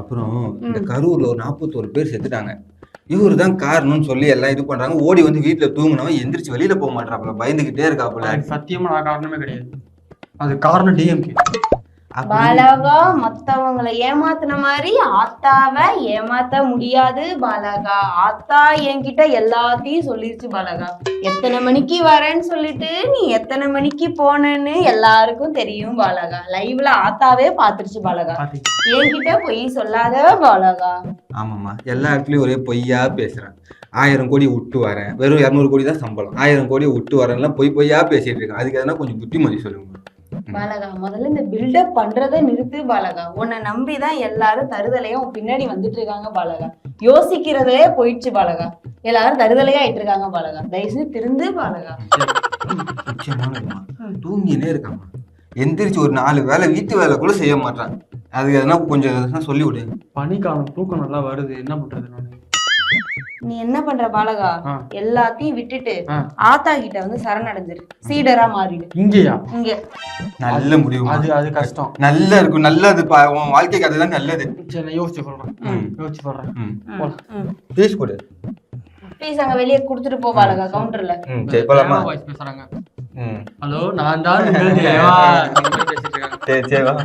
அப்புறம் இந்த கரூர்ல ஒரு 41 பேர் செத்துட்டாங்க. இவரு தான் காரணம்னு சொல்லி எல்லாம் இது பண்றாங்க. ஓடி வந்து வீட்டுல தூங்குனவன் எந்திரிச்சு வெளியில போக மாட்டாப்புல, பயந்துகிட்டே இருக்காப்புல. சத்தியமா நான் காரணமே கிடையாது. அது காரணம் டிஎம்கே. பாலகா மத்தவங்களை ஏமாத்தின மாதிரி ஆத்தாவை ஏமாத்த முடியாது பாலகா. ஆத்தா என்கிட்ட எல்லாத்தையும் சொல்லிருச்சு பாலகா. எத்தனை மணிக்கு வரேன்னு சொல்லிட்டு நீ எத்தனை மணிக்கு போனேன்னு எல்லாருக்கும் தெரியும் பாலகா. லைவ்ல ஆத்தாவே பாத்துருச்சு பாலகா. என்கிட்ட பொய் சொல்லாத பாலகா. ஆமாம்மா, எல்லா இடத்துலயும் ஒரே பொய்யா பேசுறேன். 1000 கோடி விட்டு வரேன், வெறும் 200 கோடி தான் சம்பளம், 1000 கோடி விட்டு வரேன்லாம் பொய்யா பேசிட்டு இருக்கேன். அதுக்கு எதனா கொஞ்சம் புத்திமதி சொல்லுங்க பாலகா. முதல்ல இந்த பில்டப் பண்றதை நிறுத்து பாலகா. உன்னை நம்பிதான் எல்லாரும் தருதலையா உன் பின்னாடி வந்துட்டு இருக்காங்க பாலகா. யோசிக்கிறதே போயிடுச்சு பாலகா. எல்லாரும் தருதலையா ஆயிட்டு இருக்காங்க பாலகா. தயவுசெய்து திருந்து பாலகா. தூங்கினே இருக்காமா, எந்திரிச்சு ஒரு 4 வேலை வீட்டு வேலை கூட செய்ய மாட்டான். அதுக்கு எதனா கொஞ்சம் சொல்லி விடு. பனிக்காலம் தூக்கம் நல்லா வருது, என்ன பண்றது நானு? நீ என்ன பண்ற பாலகா, எல்லாத்தையும் விட்டுட்டு ஆத்தா கிட்ட வந்து சரணடைஞ்சிரு, சீடரா மாறிடு. இங்கயா? இங்க நல்ல முடிவு. அது கஷ்டம். நல்லா இருக்கும், நல்லது. உன் வாழ்க்கைக்கு அதுதான் நல்லது. சரி, யோசிச்சு சொல்றேன். பீஸ் கொடு. பீஸ் அங்க வெளியே குடுத்துட்டு போ பாலகா, கவுண்டர்ல. சரி போலாமா? பேசுறாங்க. ஹலோ, நான் தான் பேசிட்டு இருக்கேன். சரி வா.